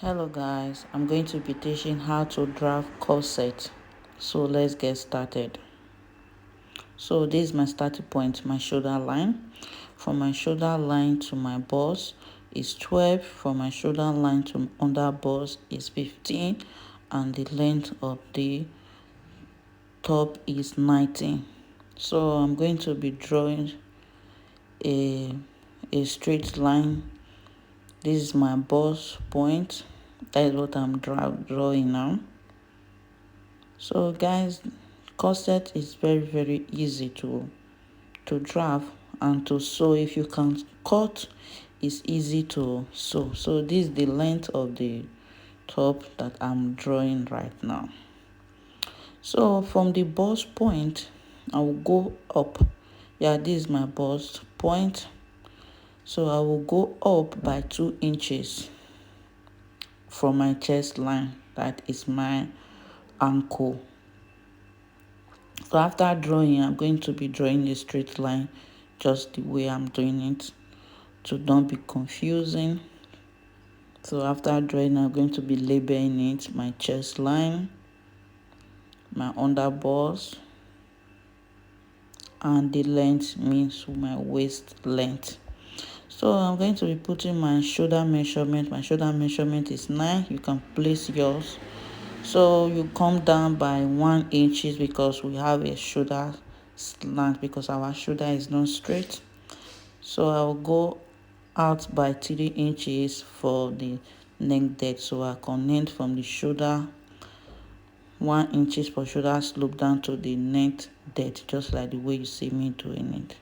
Hello guys, I'm going to be teaching how to draft corset. So let's get started. So this is my starting point, my shoulder line. From my shoulder line to my bust is 12. From my shoulder line to under bust is 15. And the length of the top is 19. So I'm going to be drawing a straight line. This is my bust point. That is what I'm drawing now. So guys, corset is very easy to draft and to sew. If you can cut, it's easy to sew. So this is the length of the top that I'm drawing right now. So from the bust point, I will go up. Yeah, this is my bust point. So I will go up by 2 inches from my chest line. That is my ankle. So after drawing, I'm going to be drawing a straight line just the way I'm doing it to don't be confusing. So after drawing, I'm going to be labeling it my chest line, my under bust, and the length means my waist length. So I'm going to be putting my shoulder measurement. My shoulder measurement is 9. You can place yours. So you come down by 1 inches because we have a shoulder slant because our shoulder is not straight. So I'll go out by 3 inches for the neck depth. So I connect from the shoulder 1 inches for shoulder slope down to the neck depth, just like the way you see me doing it.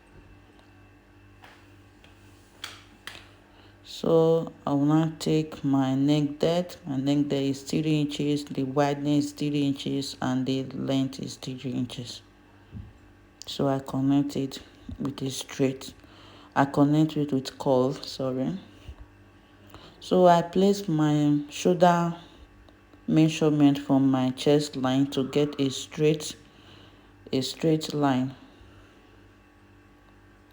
So I will now take my neck depth. My neck depth is 3 inches, the wideness is 3 inches, and the length is 3 inches. So I connect it with a straight. I connect it with curve, sorry. So I place my shoulder measurement from my chest line to get a straight line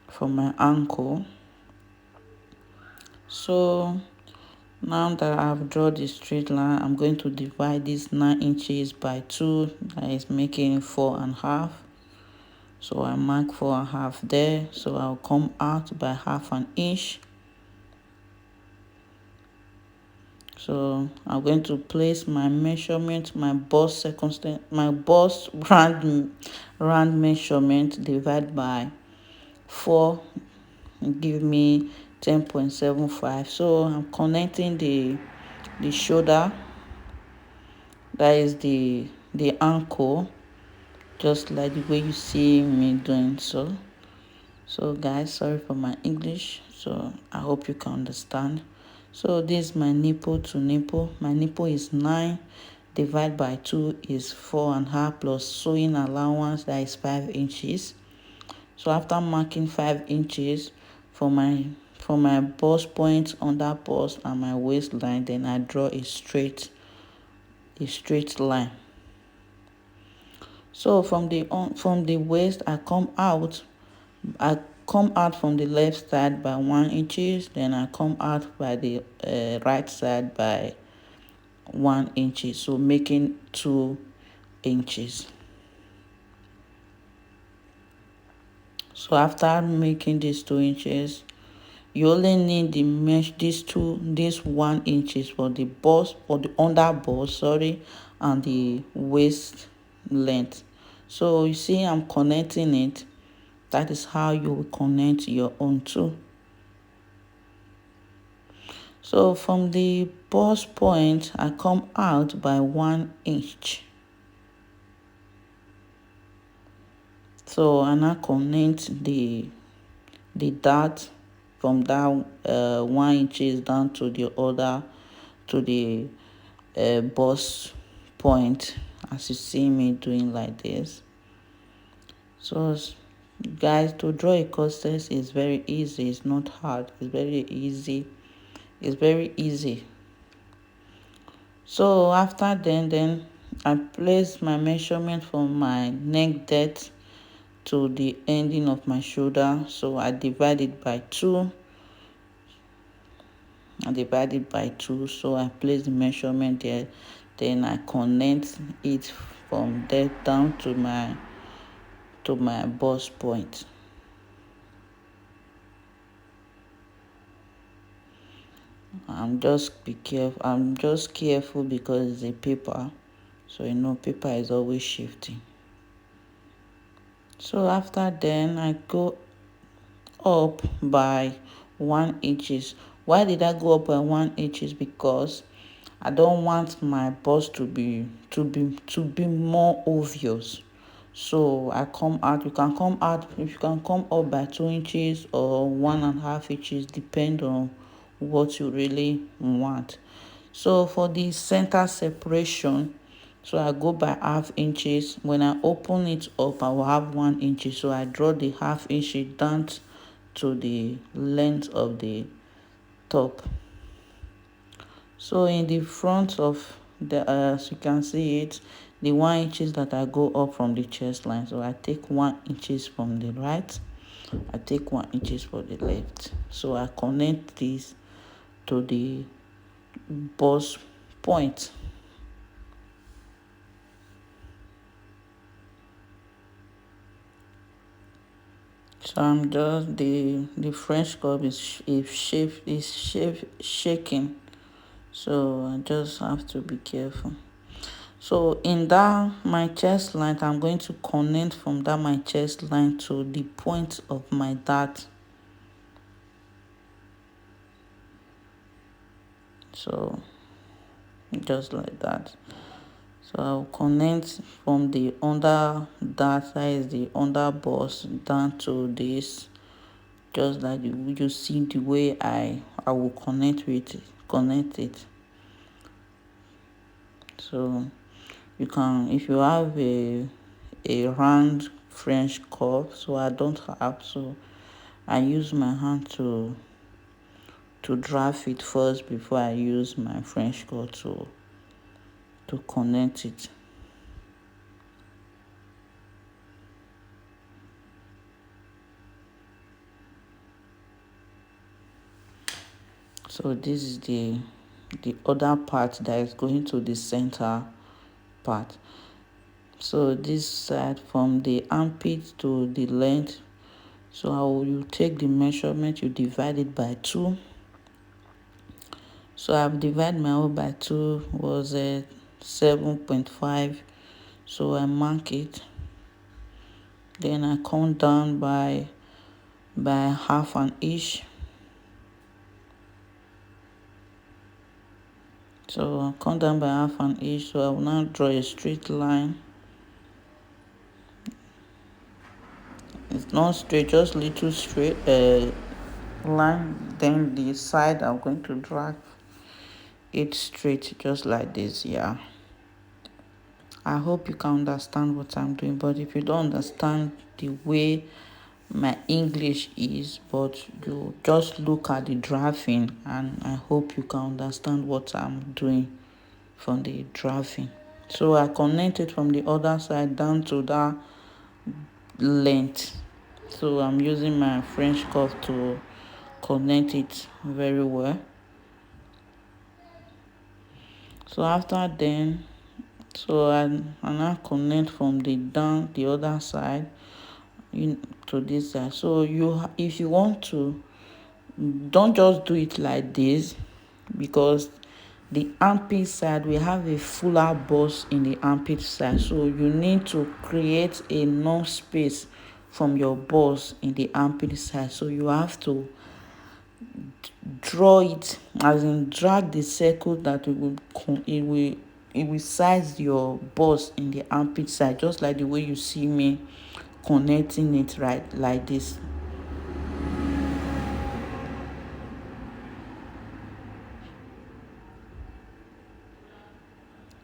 from my ankle. So now that I've drawn the straight line, I'm going to divide this 9 inches by 2. That is making 4.5. So I mark 4.5 there. So I'll come out by 1/2 inch. So I'm going to place my measurement, my bust round measurement divided by 4 give me 10.75. So I'm connecting the shoulder, that is the ankle, just like the way you see me doing so. So guys, sorry for my English, so I hope you can understand. So this is my nipple to nipple. My nipple is 9 divided by 2 is 4.5 plus sewing allowance, that is 5 inches. So after marking 5 inches for my bust point, under bust, and my waistline, then I draw a straight line. So from the waist, I come out from the left side by 1 inches, then I come out by the right side by 1 inch, so making 2 inches. So after making these 2 inches, you only need the mesh this 1 inches for the bust, or the under bust, sorry, and the waist length. So you see I'm connecting it. That is how you will connect your own too. So from the bust point, I come out by 1 inch. So I now connect the dart from that 1 inches down to the other, to the bust point, as you see me doing like this. So guys, to draw a corset is very easy. It's not hard. It's very easy. It's very easy. So after then I place my measurement from my neck depth to the ending of my shoulder. So I divide it by 2. I divide it by 2, so I place the measurement there, then I connect it from there down to my bust point. I'm just careful because it's a paper, so paper is always shifting. So after then I go up by 1 inches. Why did I go up by 1 inches? Because I don't want my bust to be more obvious. So I come out. You can come up by 2 inches or 1.5 inches, depend on what you really want. So for the center separation, so I go by 0.5 inches. When I open it up, I will have 1 inch. So I draw the 0.5 inch down to the length of the top. So in the front of the, as you can see it, the 1 inches that I go up from the chest line. So I take 1 inches from the right, I take 1 inches for the left. So I connect this to the bust point. So I'm just the French curve is shaking. So I just have to be careful. So in that my chest line, I'm going to connect from that my chest line to the point of my dart. So just like that. So I'll connect from the under dart, that is the under bust, down to this, just like you see the way I will connect it. So you can, if you have a round French curve, so I don't have, so I use my hand to draft it first before I use my French curve to connect it. So this is the other part that is going to the center part. So this side from the armpit to the length, so you take the measurement, you divide it by 2. So I've divided my own by 2, was 7.5. So I mark it. Then I come down by 1/2 inch. So I come down by 1/2 inch. So I will now draw a straight line. It's not straight, just little straight line. Then the side I'm going to drag it straight, just like this. Yeah, I hope you can understand what I'm doing, but if you don't understand the way my English is, but you just look at the drafting, and I hope you can understand what I'm doing from the drafting. So I connect it from the other side down to that length. So I'm using my French curve to connect it very well. So after then, so I now connect from the other side to this side. So if you want to, don't just do it like this, because the armpit side, we have a fuller bust in the armpit side, so you need to create enough space from your bust in the armpit side. So you have to draw it, as in drag the circle that it will size your bust in the armpit side, just like the way you see me connecting it, right, like this.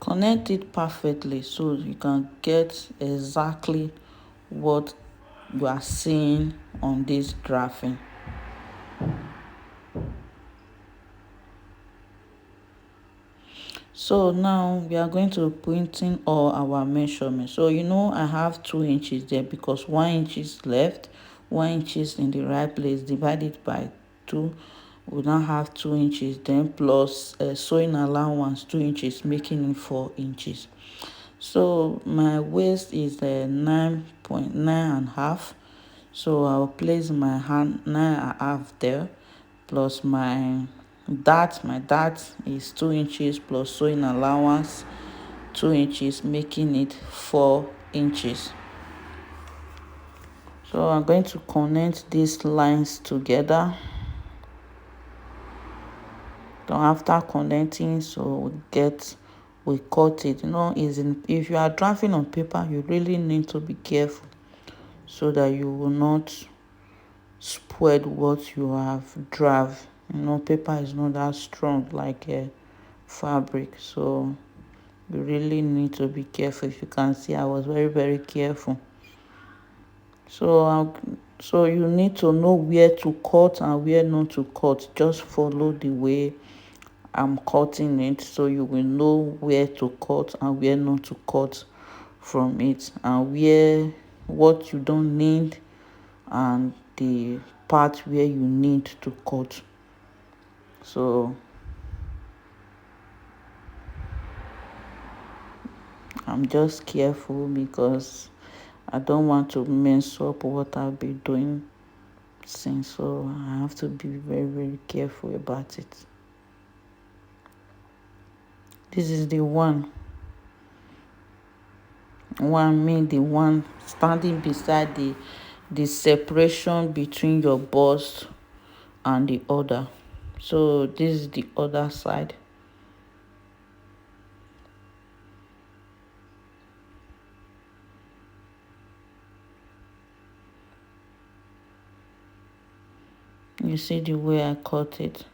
Connect it perfectly so you can get exactly what you are seeing on this drafting. So now we are going to put in all our measurements. So I have 2 inches there, because 1 inch is left, 1 inch is in the right place, divide it by 2. we now have 2 inches, then plus sewing allowance 2 inches, making it 4 inches. So my waist is 9.9 and a half. So I'll place my hand 9.5 there, plus my dart is 2 inches plus sewing allowance 2 inches, making it 4 inches. So I'm going to connect these lines together. So after connecting, so we cut it. If you are drafting on paper, you really need to be careful so that you will not spoil what you have draft. Paper is not that strong like a fabric, so you really need to be careful. If you can see, I was very, very careful. So you need to know where to cut and where not to cut. Just follow the way I'm cutting it, so you will know where to cut and where not to cut from it, and what you don't need, and the part where you need to cut. So I'm just careful because I don't want to mess up what I've been doing since, so I have to be very, very careful about it. This is the one the one standing beside the separation between your bust and the other. So this is the other side. You see the way I cut it.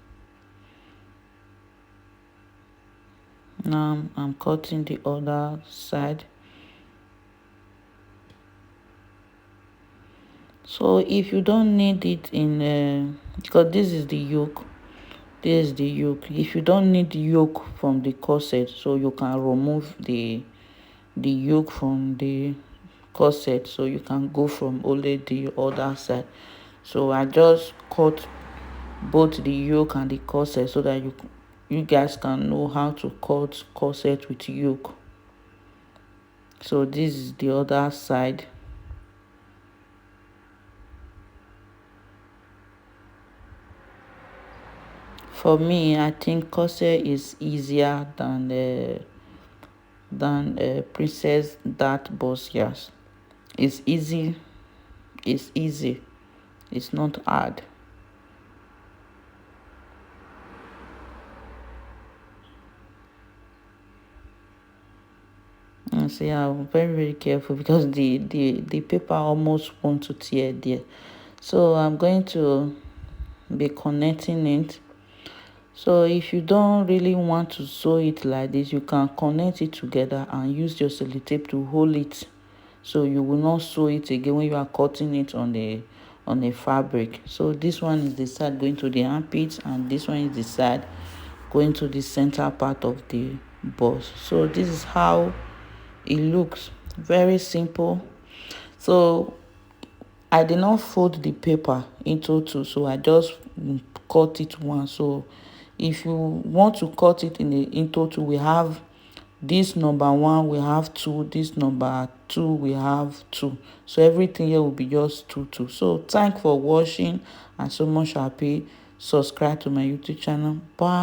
Now I'm cutting the other side. So if you don't need it because this is the yoke, if you don't need the yoke from the corset, so you can remove the yoke from the corset, so you can go from only the other side. So I just cut both the yoke and the corset so that you guys can know how to cut corset with yoke. So this is the other side. For me, I think corset is easier than princess dart bust. Yes, it's easy. It's not hard. And see, I'm very, very careful because the paper almost want to tear there. So I'm going to be connecting it. So if you don't really want to sew it like this, you can connect it together and use your sellotape to hold it, so you will not sew it again when you are cutting it on the fabric. So this one is the side going to the armpit, and this one is the side going to the center part of the bust. So this is how it looks. Very simple. So I did not fold the paper into two, so I just cut it once. So if you want to cut it into two, we have this number one, we have two, this number two, we have two. So everything here will be just two. So thank for watching, and so much happy. Subscribe to my YouTube channel. Bye.